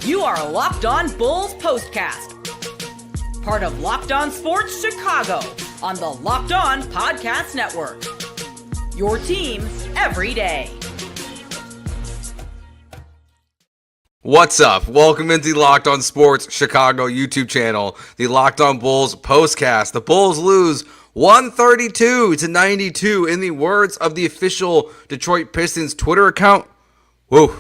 You are Locked On Bulls Postcast, part of Locked On Sports Chicago on the Locked On Podcast Network. Your team every day. What's up? Welcome into the Locked On Sports Chicago YouTube channel, the Locked On Bulls Postcast. The Bulls lose 132-92 in the words of the official Detroit Pistons Twitter account. Whoa,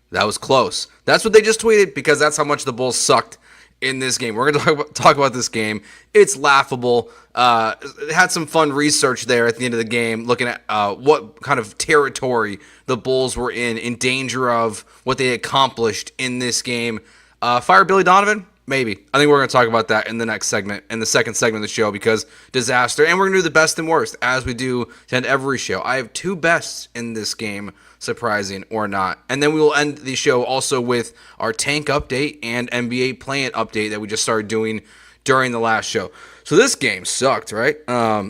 that was close. That's what they just tweeted because that's how much the Bulls sucked in this game. We're going to talk about this game. It's laughable. Had some fun research there at the end of the game, looking at what kind of territory the Bulls were in danger of, what they accomplished in this game. Fire Billy Donovan? Maybe. I think we're going to talk about that in the next segment, in the second segment of the show, because disaster. And we're going to do the best and worst, as we do to end every show. I have two bests in this game, surprising or not. And then we will end the show also with our tank update and NBA play-in update that we just started doing during the last show. So this game sucked, right?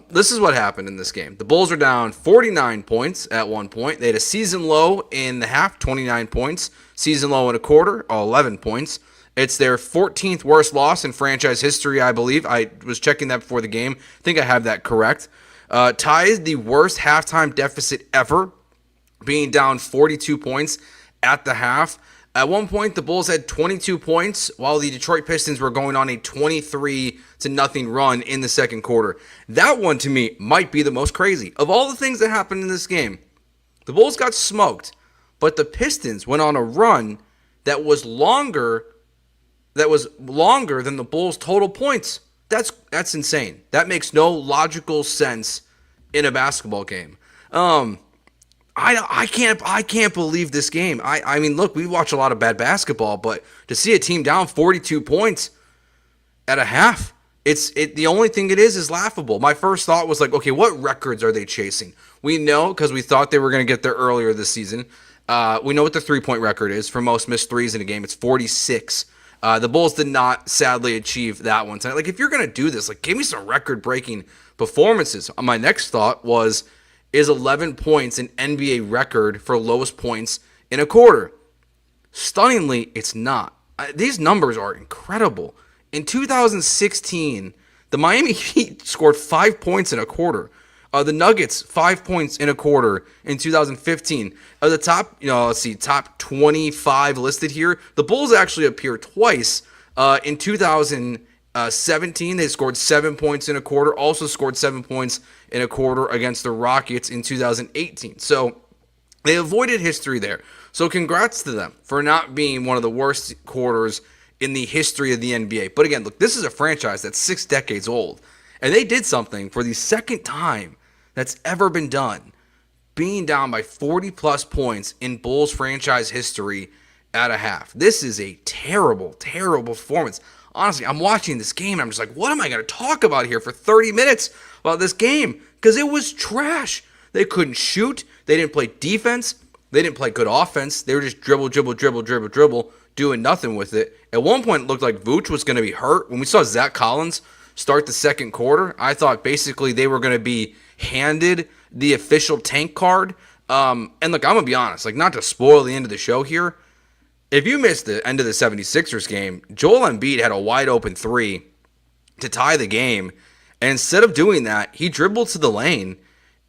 This is what happened in this game. The Bulls were down 49 points at one point. They had a season low in the half, 29 points. Season low in a quarter, 11 points. It's their 14th worst loss in franchise history, I believe. I was checking that before the game. I think I have that correct. Ties the worst halftime deficit ever, being down 42 points at the half. At one point, the Bulls had 22 points, while the Detroit Pistons were going on a 23-0 run in the second quarter. That one, to me, might be the most crazy. Of all the things that happened in this game, the Bulls got smoked, but the Pistons went on a run that was longer than the Bulls' total points. That's insane. That makes no logical sense in a basketball game. I can't believe this game. I mean, look, we watch a lot of bad basketball, but to see a team down 42 points at a half, the only thing it is laughable. My first thought was like, okay, what records are they chasing? We know, because we thought they were going to get there earlier this season. We know what the three-point record is for most missed threes in a game. It's 46. The Bulls did not, sadly, achieve that one tonight. Like, if you're going to do this, like, give me some record-breaking performances. My next thought was, is 11 points an NBA record for lowest points in a quarter? Stunningly, it's not. These numbers are incredible. In 2016, the Miami Heat scored 5 points in a quarter. The Nuggets, 5 points in a quarter in 2015. The top, top 25 listed here. The Bulls actually appear twice. In 2017, they scored 7 points in a quarter. Also scored 7 points in a quarter against the Rockets in 2018. So they avoided history there. So congrats to them for not being one of the worst quarters in the history of the NBA. But again, look, this is a franchise that's 6 decades old. And they did something for the second time that's ever been done, being down by 40-plus points in Bulls franchise history at a half. This is a terrible, terrible performance. Honestly, I'm watching this game, and I'm just like, what am I going to talk about here for 30 minutes about this game? Because it was trash. They couldn't shoot. They didn't play defense. They didn't play good offense. They were just dribble, doing nothing with it. At one point, it looked like Vooch was going to be hurt. When we saw Zach Collins start the second quarter, I thought basically they were going to be handed the official tank card. And look, I'm going to be honest, like, not to spoil the end of the show here. If you missed the end of the 76ers game, Joel Embiid had a wide open three to tie the game. And instead of doing that, he dribbled to the lane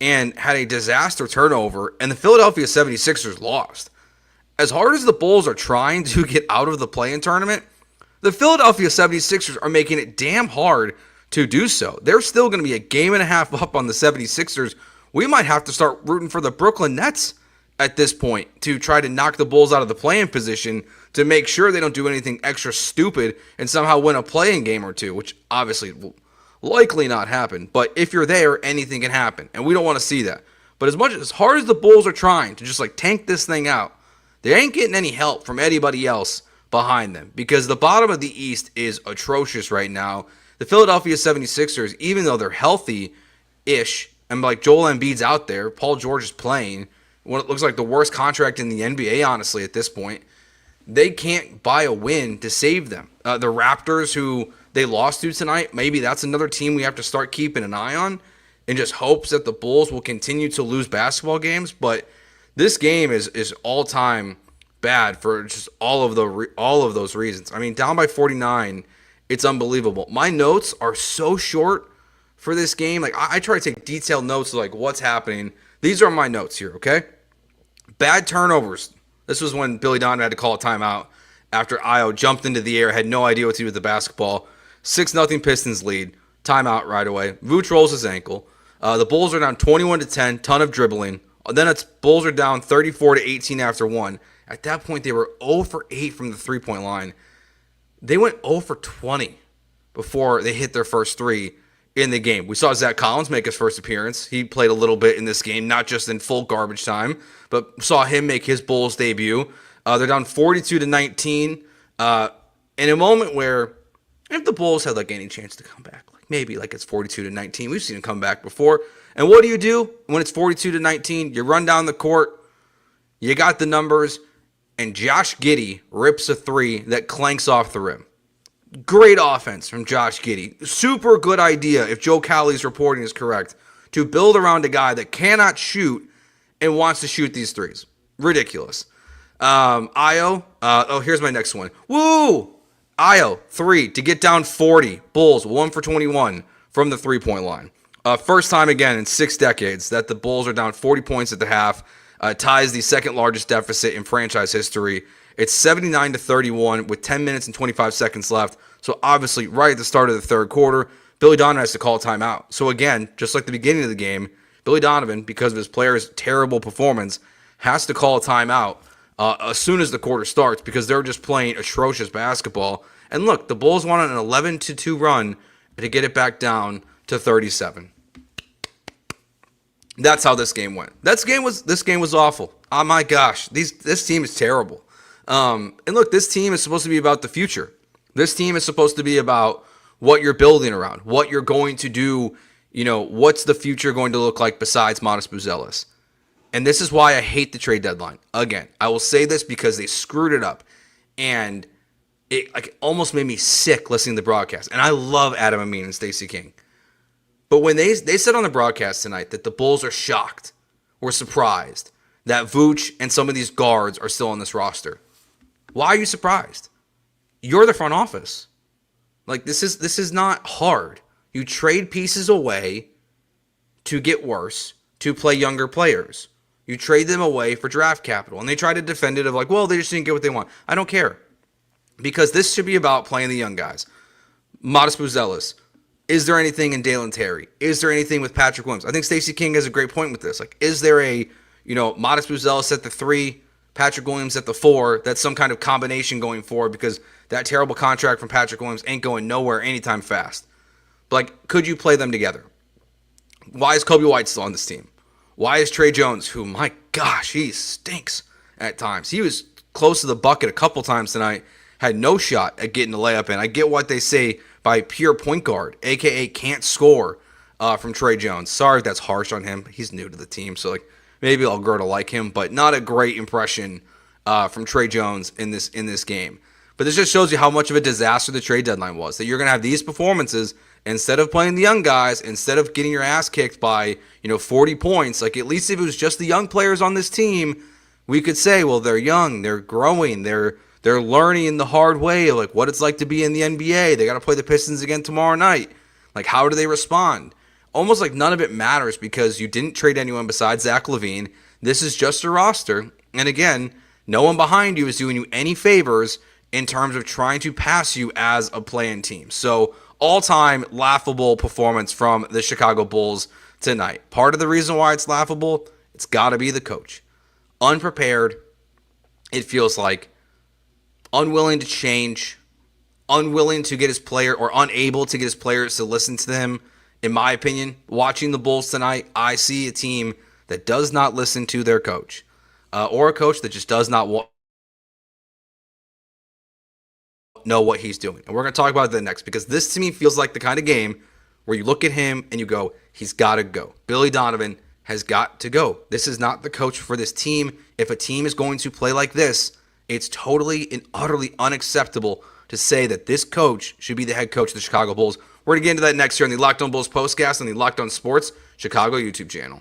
and had a disaster turnover, and the Philadelphia 76ers lost. As hard as the Bulls are trying to get out of the play-in tournament, the Philadelphia 76ers are making it damn hard to do so. They're still going to be a game and a half up on the 76ers. We might have to start rooting for the Brooklyn Nets at this point to try to knock the Bulls out of the play-in position to make sure they don't do anything extra stupid and somehow win a play-in game or two, which obviously will likely not happen. But if you're there, anything can happen, and we don't want to see that. But as hard as the Bulls are trying to just like tank this thing out, they ain't getting any help from anybody else behind them because the bottom of the East is atrocious right now. The Philadelphia 76ers, even though they're healthy-ish, and like Joel Embiid's out there, Paul George is playing, what looks like the worst contract in the NBA, honestly, at this point, they can't buy a win to save them. The Raptors, who they lost to tonight, maybe that's another team we have to start keeping an eye on in just hopes that the Bulls will continue to lose basketball games. But this game is all-time bad for just all of those reasons. I mean, down by 49, it's unbelievable. My notes are so short for this game. Like, I try to take detailed notes of like what's happening. These are my notes here, okay? Bad turnovers. This was when Billy Donovan had to call a timeout after Io jumped into the air, had no idea what to do with the basketball. 6-0 Pistons lead. Timeout right away. Vooch rolls his ankle. The Bulls are down 21-10. Ton of dribbling. Then it's Bulls are down 34-18 after one. At that point, they were 0 for 8 from the three-point line. They went 0 for 20 before they hit their first three in the game. We saw Zach Collins make his first appearance. He played a little bit in this game, not just in full garbage time, but saw him make his Bulls debut. They're down 42-19 in a moment where if the Bulls had like any chance to come back, like maybe like it's 42-19. We've seen them come back before. And what do when it's 42-19? You run down the court, you got the numbers, and Josh Giddey rips a three that clanks off the rim. Great offense from Josh Giddey. Super good idea, if Joe Cowley's reporting is correct, to build around a guy that cannot shoot and wants to shoot these threes. Ridiculous. Io. Here's my next one. Woo! Io, 3 to get down 40. Bulls, 1 for 21 from the three-point line. First time again in 6 decades that the Bulls are down 40 points at the half. Ties the second largest deficit in franchise history. It's 79-31 with 10 minutes and 25 seconds left. So obviously, right at the start of the third quarter, Billy Donovan has to call a timeout. So again, just like the beginning of the game, Billy Donovan, because of his players' terrible performance, has to call a timeout as soon as the quarter starts because they're just playing atrocious basketball. And look, the Bulls won an 11-2 run to get it back down to 37. That's how this game went. This game was awful. Oh my gosh, this team is terrible. And look, this team is supposed to be about the future. This team is supposed to be about what you're building around, what you're going to do. You know, what's the future going to look like besides Modest Buzelis? And this is why I hate the trade deadline. Again, I will say this because they screwed it up, and it like almost made me sick listening to the broadcast. And I love Adam Amin and Stacey King. But when they said on the broadcast tonight that the Bulls are shocked or surprised that Vooch and some of these guards are still on this roster, why are you surprised? You're the front office. Like this is not hard. You trade pieces away to get worse, to play younger players. You trade them away for draft capital. And they try to defend it of like, well, they just didn't get what they want. I don't care. Because this should be about playing the young guys. Modest Buzelis. Is there anything in Dalen Terry? Is there anything with Patrick Williams? I think Stacey King has a great point with this. Like, is there a, Modest Buzelis at the 3, Patrick Williams at the 4, that's some kind of combination going forward because that terrible contract from Patrick Williams ain't going nowhere anytime fast. But, like, could you play them together? Why is Kobe White still on this team? Why is Trey Jones, who, my gosh, he stinks at times. He was close to the bucket a couple times tonight, had no shot at getting the layup in. I get what they say by pure point guard, a.k.a. can't score from Trey Jones. Sorry if that's harsh on him. He's new to the team, so like maybe I'll grow to like him, but not a great impression from Trey Jones in this game. But this just shows you how much of a disaster the trade deadline was, that you're going to have these performances instead of playing the young guys, instead of getting your ass kicked by 40 points. Like at least if it was just the young players on this team, we could say, well, they're young, they're growing, they're learning the hard way, like what it's like to be in the NBA. They got to play the Pistons again tomorrow night. Like, how do they respond? Almost like none of it matters because you didn't trade anyone besides Zach LaVine. This is just a roster. And again, no one behind you is doing you any favors in terms of trying to pass you as a play-in team. So, all-time laughable performance from the Chicago Bulls tonight. Part of the reason why it's laughable, it's got to be the coach. Unprepared, it feels like. Unwilling to change, unwilling to get his player or unable to get his players to listen to him. In my opinion, watching the Bulls tonight, I see a team that does not listen to their coach or a coach that just does not know what he's doing. And we're going to talk about that next because this to me feels like the kind of game where you look at him and you go, he's got to go. Billy Donovan has got to go. This is not the coach for this team. If a team is going to play like this, it's totally and utterly unacceptable to say that this coach should be the head coach of the Chicago Bulls. We're going to get into that next year on the Locked On Bulls postcast on the Locked On Sports Chicago YouTube channel.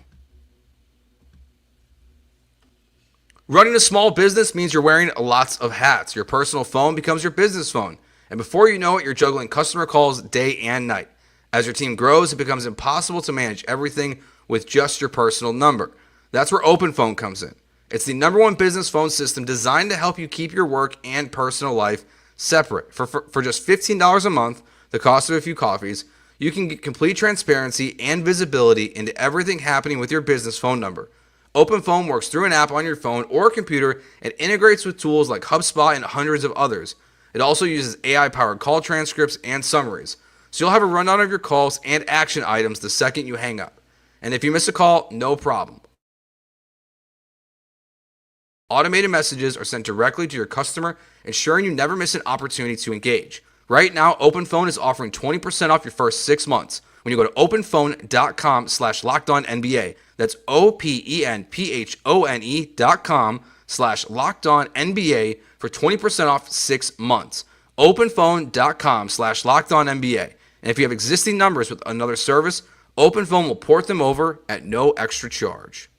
Running a small business means you're wearing lots of hats. Your personal phone becomes your business phone. And before you know it, you're juggling customer calls day and night. As your team grows, it becomes impossible to manage everything with just your personal number. That's where OpenPhone comes in. It's the #1 business phone system designed to help you keep your work and personal life separate. For just $15 a month, the cost of a few coffees, you can get complete transparency and visibility into everything happening with your business phone number. OpenPhone works through an app on your phone or computer and integrates with tools like HubSpot and hundreds of others. It also uses AI-powered call transcripts and summaries, so you'll have a rundown of your calls and action items the second you hang up. And if you miss a call, no problem. Automated messages are sent directly to your customer, ensuring you never miss an opportunity to engage. Right now, OpenPhone is offering 20% off your first 6 months when you go to openphone.com/LockedOnNBA. That's openphone.com/LockedOnNBA for 20% off 6 months. openphone.com/LockedOnNBA. And if you have existing numbers with another service, OpenPhone will port them over at no extra charge.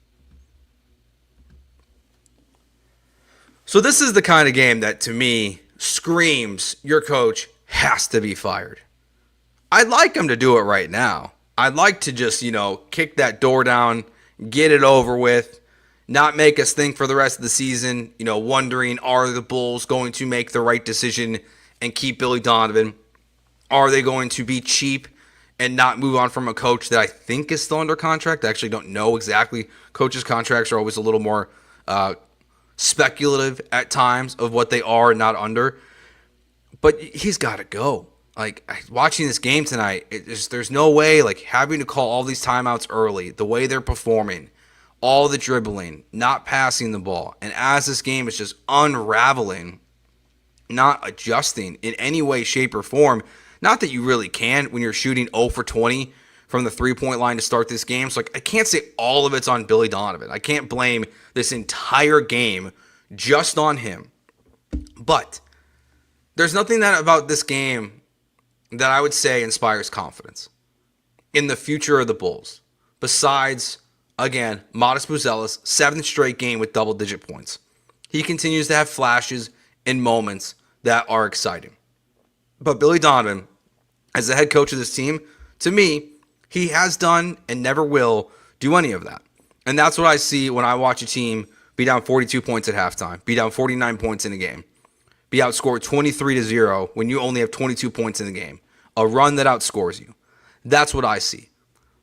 So this is the kind of game that, to me, screams your coach has to be fired. I'd like him to do it right now. I'd like to just, kick that door down, get it over with, not make us think for the rest of the season, wondering, are the Bulls going to make the right decision and keep Billy Donovan? Are they going to be cheap and not move on from a coach that I think is still under contract? I actually don't know exactly. Coaches' contracts are always a little more speculative at times of what they are and not under. But he's got to go. Watching this game tonight, there's no way, having to call all these timeouts early, the way they're performing, all the dribbling, not passing the ball, and as this game is just unraveling, not adjusting in any way, shape, or form. Not that you really can when you're shooting 0 for 20 from the three-point line to start this game. So I can't say all of it's on Billy Donovan. I can't blame this entire game just on him. But there's nothing about this game that I would say inspires confidence in the future of the Bulls. Besides, again, Modest Buzelis, 7th straight game with double-digit points. He continues to have flashes and moments that are exciting. But Billy Donovan, as the head coach of this team, to me, he has done and never will do any of that. And that's what I see when I watch a team be down 42 points at halftime, be down 49 points in a game, be outscored 23-0 when you only have 22 points in the game. A run that outscores you. That's what I see.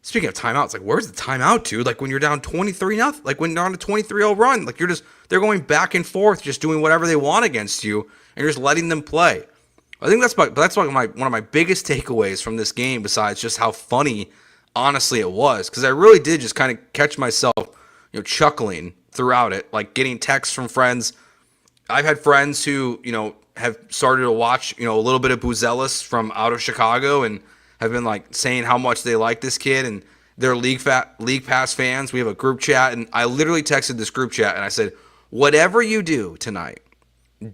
Speaking of timeouts, where's the timeout to? When you're down 23-0, when they're on a 23-0 run, they're going back and forth, just doing whatever they want against you, and you're just letting them play. I think that's one of my biggest takeaways from this game, besides just how funny, honestly, it was. Because I really did just kind of catch myself, chuckling throughout it, getting texts from friends. I've had friends who, have started to watch, a little bit of Buzelis from out of Chicago and have been saying how much they like this kid, and they're League Pass fans. We have a group chat, and I literally texted this group chat and I said, whatever you do tonight,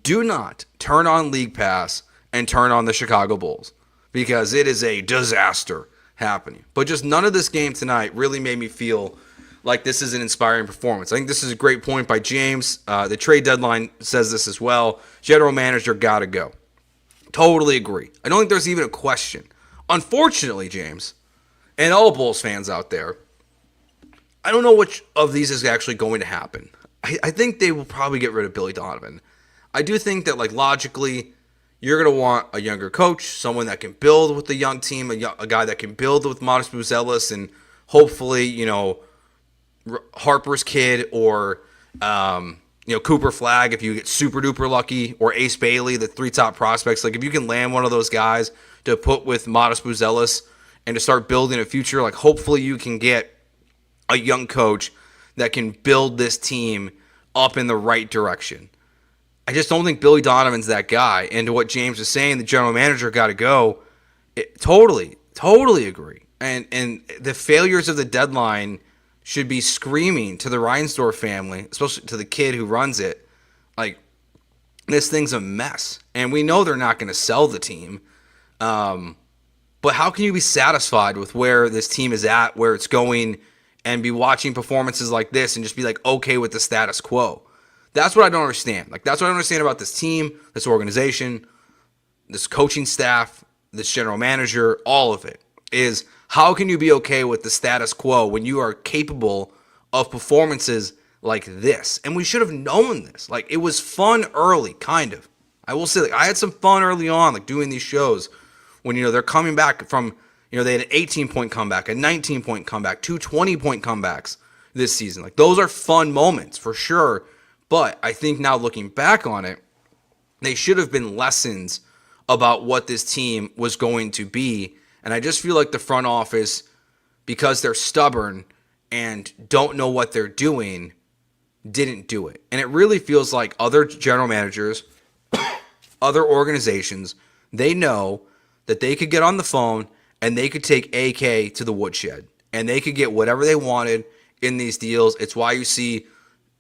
do not turn on League Pass and turn on the Chicago Bulls, because it is a disaster happening. But just none of this game tonight really made me feel like this is an inspiring performance. I think this is a great point by James. The trade deadline says this as well. General manager got to go. Totally agree. I don't think there's even a question. Unfortunately, James, and all Bulls fans out there, I don't know which of these is actually going to happen. I think they will probably get rid of Billy Donovan. I do think that, logically, you're going to want a younger coach, someone that can build with the young team, a guy that can build with Modest Buzelis, and hopefully, Harper's kid or, Cooper Flagg if you get super duper lucky, or Ace Bailey, the 3 top prospects. If you can land one of those guys to put with Modest Buzelis and to start building a future, hopefully you can get a young coach that can build this team up in the right direction. I just don't think Billy Donovan's that guy. And to what James is saying, the general manager got to go. Totally agree. And the failures of the deadline should be screaming to the Reinsdorf family, especially to the kid who runs it. This thing's a mess. And we know they're not going to sell the team. But how can you be satisfied with where this team is at, where it's going, and be watching performances like this and just be okay with the status quo? That's what I don't understand. Like, that's what I don't understand about this team, this organization, this coaching staff, this general manager, all of it, is how can you be okay with the status quo when you are capable of performances like this? And we should have known this. Like, it was fun early, kind of. I will say, like, I had some fun early on, like doing these shows when, they're coming back from, they had an 18-point comeback, a 19-point comeback, 2 20-point comebacks this season. Like, those are fun moments for sure. But I think now looking back on it, they should have been lessons about what this team was going to be. And I just feel like the front office, because they're stubborn and don't know what they're doing, didn't do it. And it really feels like other general managers, other organizations, they know that they could get on the phone and they could take AK to the woodshed. And they could get whatever they wanted in these deals. It's why you see,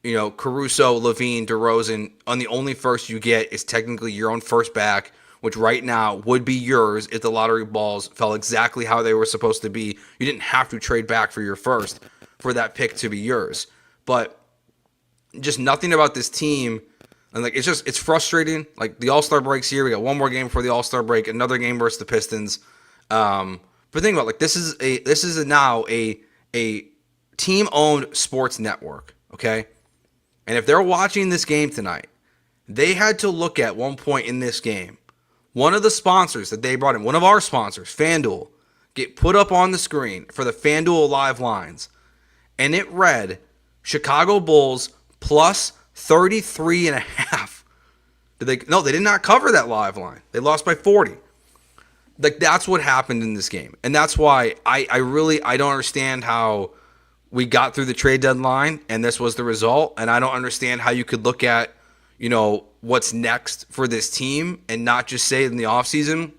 Caruso, Levine, DeRozan, on the only first you get is technically your own first back, which right now would be yours if the lottery balls fell exactly how they were supposed to be. You didn't have to trade back for your first for that pick to be yours. But just nothing about this team. And like, it's frustrating. Like, the All-Star break's here. We got one more game before the All-Star break, another game versus the Pistons. But think about it, like, this is now a team-owned sports network, okay? And if they're watching this game tonight, they had to look at one point in this game, one of the sponsors that they brought in, one of our sponsors, FanDuel, get put up on the screen for the FanDuel live lines, and it read Chicago Bulls plus 33.5. No, they did not cover that live line. They lost by 40. Like, that's what happened in this game. And that's why I don't understand how we got through the trade deadline and this was the result. And I don't understand how you could look at, what's next for this team and not just say in the offseason,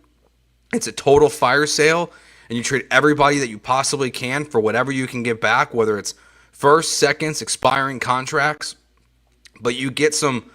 it's a total fire sale and you trade everybody that you possibly can for whatever you can get back, whether it's first, seconds, expiring contracts. But you get some,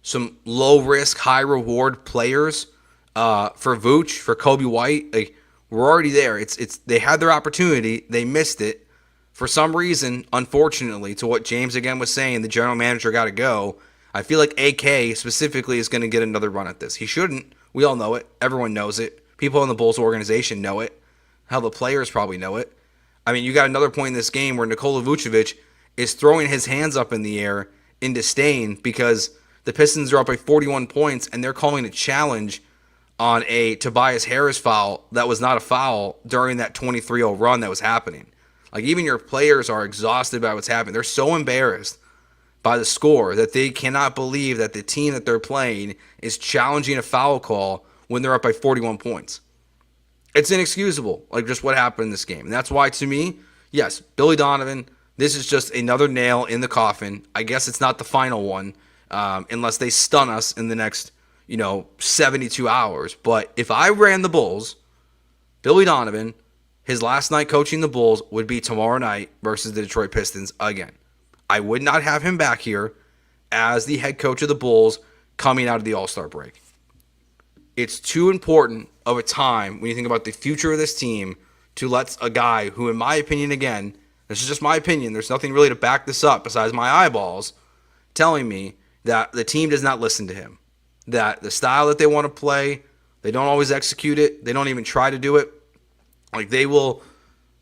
some low risk, high reward players for Vooch, for Kobe White. Like, we're already there. They had their opportunity, they missed it for some reason. Unfortunately, to what James again was saying, the general manager got to go. I feel like AK specifically is going to get another run at this. He shouldn't. We all know it. Everyone knows it. People in the Bulls organization know it. Hell, the players probably know it. I mean, you got another point in this game where Nikola Vucevic is throwing his hands up in the air in disdain because the Pistons are up by 41 points and they're calling a challenge on a Tobias Harris foul that was not a foul during that 23-0 run that was happening. Like, even your players are exhausted by what's happening. They're so embarrassed by the score that they cannot believe that the team that they're playing is challenging a foul call when they're up by 41 points. It's inexcusable, like, just what happened in this game. And that's why, to me, yes, Billy Donovan, this is just another nail in the coffin. I guess it's not the final one, unless they stun us in the next 72 hours. But if I ran the Bulls, Billy Donovan, his last night coaching the Bulls would be tomorrow night versus the Detroit Pistons again. I would not have him back here as the head coach of the Bulls coming out of the All-Star break. It's too important of a time when you think about the future of this team to let a guy who, in my opinion, again, this is just my opinion, there's nothing really to back this up besides my eyeballs, telling me that the team does not listen to him. That the style that they want to play, they don't always execute it. They don't even try to do it. Like, they will,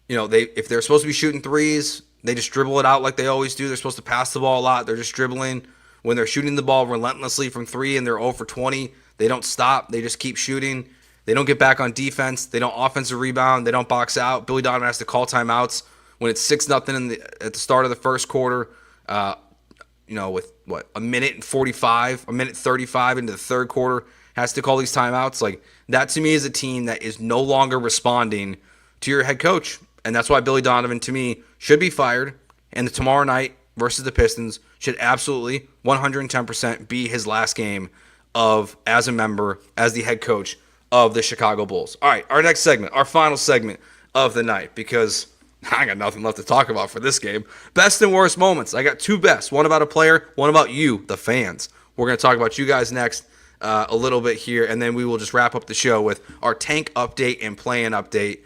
if they're supposed to be shooting threes, they just dribble it out like they always do. They're supposed to pass the ball a lot. They're just dribbling. When they're shooting the ball relentlessly from 3 and they're 0 for 20, they don't stop. They just keep shooting. They don't get back on defense. They don't offensive rebound. They don't box out. Billy Donovan has to call timeouts when it's 6-0 at the start of the first quarter. With a minute and 45, a minute 35 into the third quarter, has to call these timeouts. Like, that to me is a team that is no longer responding to your head coach. And that's why Billy Donovan, to me, should be fired. And the tomorrow night versus the Pistons should absolutely 110% be his last game as a member, as the head coach of the Chicago Bulls. All right, our next segment, our final segment of the night, because I got nothing left to talk about for this game. Best and worst moments. I got two best. One about a player, one about you, the fans. We're going to talk about you guys next a little bit here, and then we will just wrap up the show with our tank update and play-in update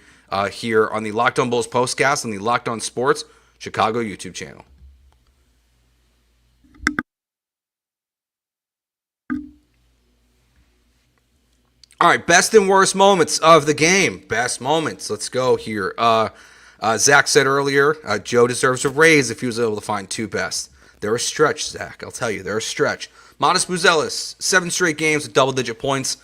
here on the Locked On Bulls postcast on the Locked On Sports Chicago YouTube channel. All right, best and worst moments of the game. Best moments. Let's go here. Zach said earlier, Joe deserves a raise if he was able to find 2 best. They're a stretch, Zach. I'll tell you, they're a stretch. Modest Buzelis, 7 straight games with double-digit points.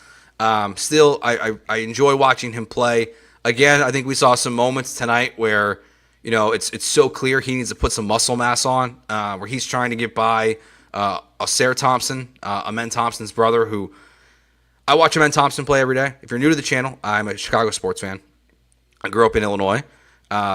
Still, I enjoy watching him play. Again, I think we saw some moments tonight where, it's so clear he needs to put some muscle mass on, where he's trying to get by Sarah Thompson, Amen Thompson's brother, who I watch Amen Thompson play every day. If you're new to the channel, I'm a Chicago sports fan. I grew up in Illinois.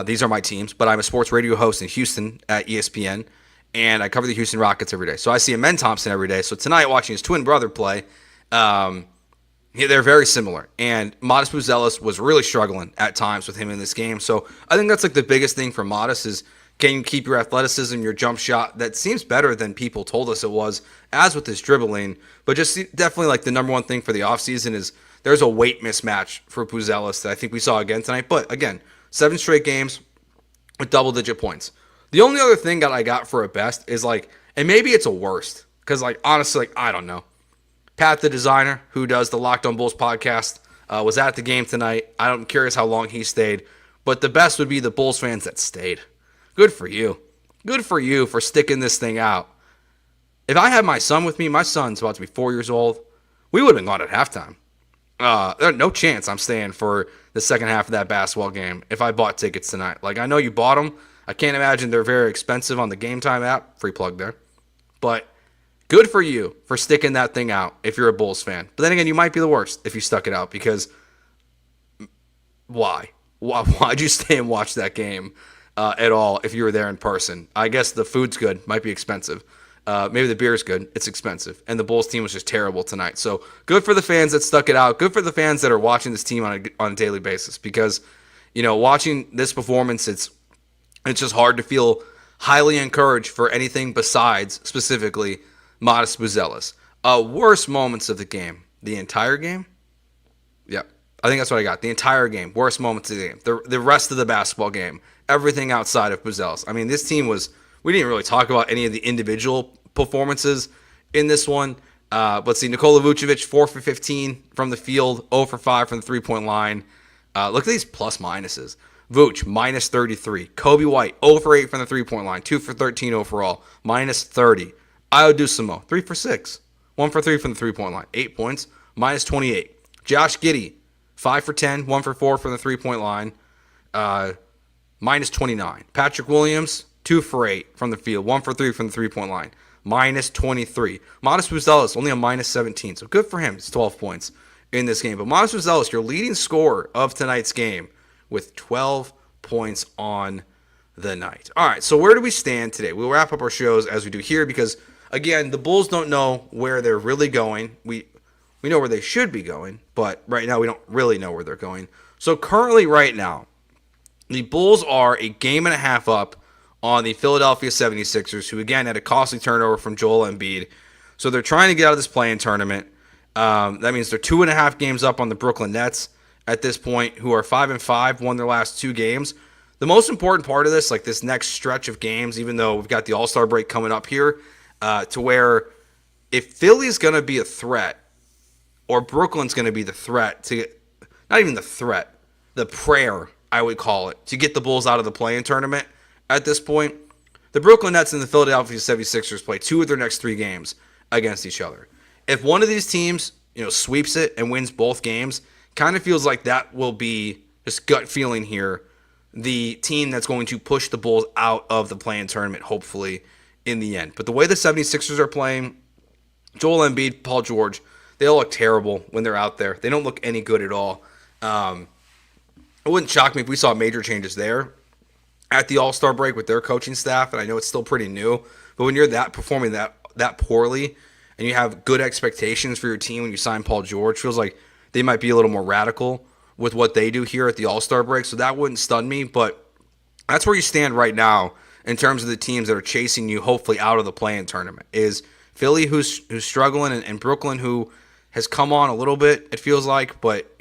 These are my teams, but I'm a sports radio host in Houston at ESPN, and I cover the Houston Rockets every day. So I see Amen Thompson every day. So tonight, watching his twin brother play, they're very similar. And Modest Buzelis was really struggling at times with him in this game. So I think that's like the biggest thing for Modest is, can you keep your athleticism, your jump shot? That seems better than people told us it was, as with his dribbling. But just definitely like the number one thing for the offseason is there's a weight mismatch for Buzelis that I think we saw again tonight. But again, 7 straight games with double-digit points. The only other thing that I got for a best is like, and maybe it's a worst, because like honestly, I don't know. Pat, the designer, who does the Locked On Bulls podcast, was at the game tonight. I'm curious how long he stayed. But the best would be the Bulls fans that stayed. Good for you. Good for you for sticking this thing out. If I had my son with me, my son's about to be 4 years old, we would have been gone at halftime. There's no chance I'm staying for the second half of that basketball game if I bought tickets tonight. Like, I know you bought them. I can't imagine they're very expensive on the Game Time app. Free plug there. But good for you for sticking that thing out if you're a Bulls fan. But then again, you might be the worst if you stuck it out, because why? Why'd you stay and watch that game at all if you were there in person? I guess the food's good. Might be expensive. Maybe the beer's good. It's expensive. And the Bulls team was just terrible tonight. So good for the fans that stuck it out. Good for the fans that are watching this team on a daily basis, because, watching this performance, it's just hard to feel highly encouraged for anything besides specifically Modest Buzelis. Worst moments of the game. The entire game? Yeah, I think that's what I got. The entire game. Worst moments of the game. The rest of the basketball game. Everything outside of Buzelis. I mean, this team was... We didn't really talk about any of the individual performances in this one. Let's see. Nikola Vucevic, 4 for 15 from the field, 0 for 5 from the three-point line. Look at these plus minuses. Vooch, minus 33. Kobe White, 0 for 8 from the three-point line, 2 for 13 overall, minus 30. Ayo Dosunmu, 3 for 6, 1 for 3 from the three-point line, 8 points, minus 28. Josh Giddey, 5 for 10, 1 for 4 from the three-point line, minus 29. Patrick Williams, 2 for 8 from the field, 1 for 3 from the three-point line, minus 23. Modest Buzelis, only a minus 17, so good for him. It's 12 points in this game. But Modest Buzelis, your leading scorer of tonight's game, with 12 points on the night. All right, so where do we stand today? We'll wrap up our shows as we do here because, again, the Bulls don't know where they're really going. We know where they should be going, but right now we don't really know where they're going. So currently right now, the Bulls are a game and a half up on the Philadelphia 76ers, who, again, had a costly turnover from Joel Embiid. So they're trying to get out of this play-in tournament. That means they're 2.5 games up on the Brooklyn Nets at this point, who are 5-5, won their last 2 games. The most important part of this, like this next stretch of games, even though we've got the All-Star break coming up here, to where if Philly's going to be a threat, or Brooklyn's going to be the threat to get, not even the threat, the prayer, I would call it, to get the Bulls out of the play-in tournament at this point, the Brooklyn Nets and the Philadelphia 76ers play 2 of their next 3 games against each other. If one of these teams, sweeps it and wins both games, kind of feels like that will be, just gut feeling here, the team that's going to push the Bulls out of the play-in tournament, hopefully, in the end. But the way the 76ers are playing, Joel Embiid, Paul George, they all look terrible when they're out there. They don't look any good at all. It wouldn't shock me if we saw major changes there at the All-Star break with their coaching staff, and I know it's still pretty new, but when you're performing that poorly and you have good expectations for your team when you sign Paul George, feels like they might be a little more radical with what they do here at the All-Star break, so that wouldn't stun me, but that's where you stand right now in terms of the teams that are chasing you hopefully out of the play-in tournament. Is Philly, who's struggling, and Brooklyn, who has come on a little bit, it feels like, but,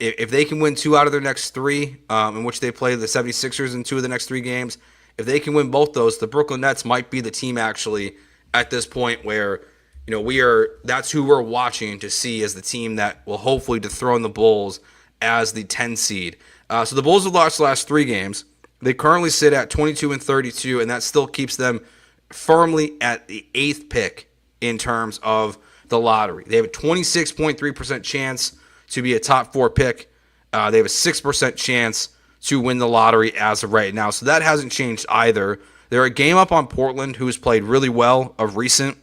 if they can win 2 out of their next 3, in which they play the 76ers in 2 of the next 3 games, if they can win both those, the Brooklyn Nets might be the team actually at this point where that's who we're watching to see as the team that will hopefully dethrone the Bulls as the 10 seed. So the Bulls have lost the last 3 games. They currently sit at 22-32, and that still keeps them firmly at the 8th pick in terms of the lottery. They have a 26.3% chance to be a top 4 pick. They have a 6% chance to win the lottery as of right now. So that hasn't changed either. They're a game up on Portland, who's played really well of recent.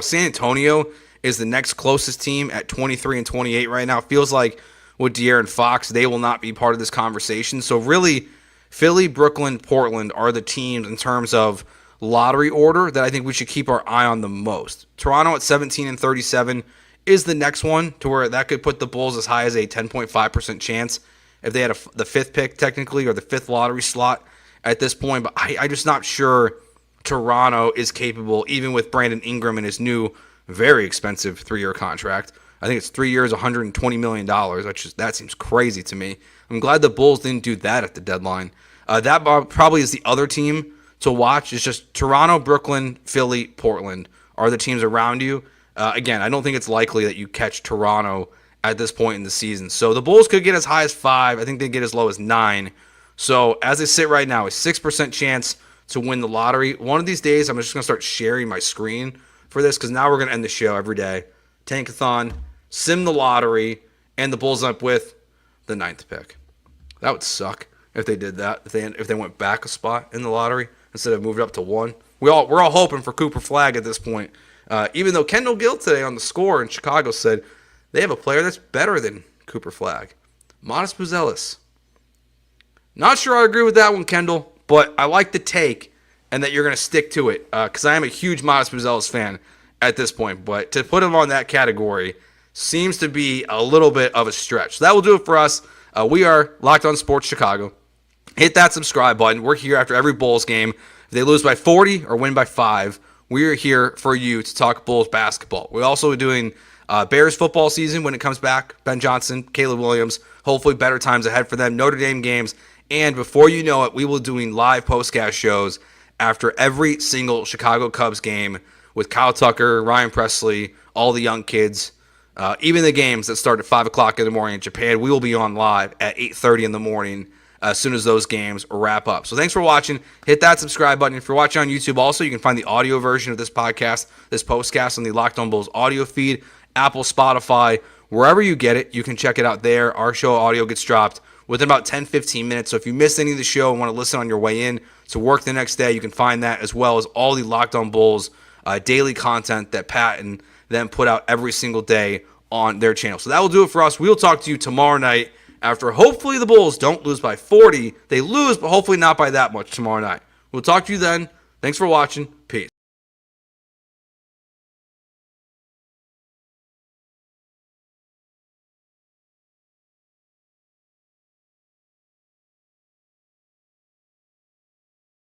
San Antonio is the next closest team at 23-28 right now. It feels like with De'Aaron Fox, they will not be part of this conversation. So really, Philly, Brooklyn, Portland are the teams in terms of lottery order that I think we should keep our eye on the most. Toronto at 17-37 is the next one, to where that could put the Bulls as high as a 10.5% chance if they had the 5th pick technically, or the 5th lottery slot at this point. But I'm just not sure Toronto is capable, even with Brandon Ingram and his new very expensive 3-year contract. I think it's 3 years, $120 million. That seems crazy to me. I'm glad the Bulls didn't do that at the deadline. That probably is the other team to watch. It's just Toronto, Brooklyn, Philly, Portland are the teams around you. Again, I don't think it's likely that you catch Toronto at this point in the season. So the Bulls could get as high as 5. I think they get as low as 9. So as they sit right now, a 6% chance to win the lottery. One of these days, I'm just going to start sharing my screen for this, because now we're going to end the show every day. Tankathon, sim the lottery, and the Bulls up with the 9th pick. That would suck if they did that. If they went back a spot in the lottery instead of moved up to 1. We're all hoping for Cooper Flagg at this point. Even though Kendall Gill today on the Score in Chicago said they have a player that's better than Cooper Flagg, Modest Buzelis. Not sure I agree with that one, Kendall, but I like the take and that you're going to stick to it, because I am a huge Modest Buzelis fan at this point. But to put him on that category seems to be a little bit of a stretch. So that will do it for us. We are Locked On Sports Chicago. Hit that subscribe button. We're here after every Bulls game. If they lose by 40 or win by 5, we are here for you to talk Bulls basketball. We're also doing Bears football season when it comes back. Ben Johnson, Caleb Williams, hopefully better times ahead for them. Notre Dame games. And before you know it, we will be doing live postcast shows after every single Chicago Cubs game with Kyle Tucker, Ryan Presley, all the young kids. Even the games that start at 5 o'clock in the morning in Japan, we will be on live at 8:30 in the morning as soon as those games wrap up. So thanks for watching. Hit that subscribe button. If you're watching on YouTube, also, you can find the audio version of this podcast, this postcast, on the Locked On Bulls audio feed, Apple, Spotify, wherever you get it. You can check it out there. Our show audio gets dropped within about 10-15 minutes. So if you missed any of the show and want to listen on your way in to work the next day, you can find that, as well as all the Locked On Bulls daily content that Pat and them put out every single day on their channel. So that will do it for us. We'll talk to you tomorrow night after hopefully the Bulls don't lose by 40. They lose, but hopefully not by that much tomorrow night. We'll talk to you then. Thanks for watching. Peace.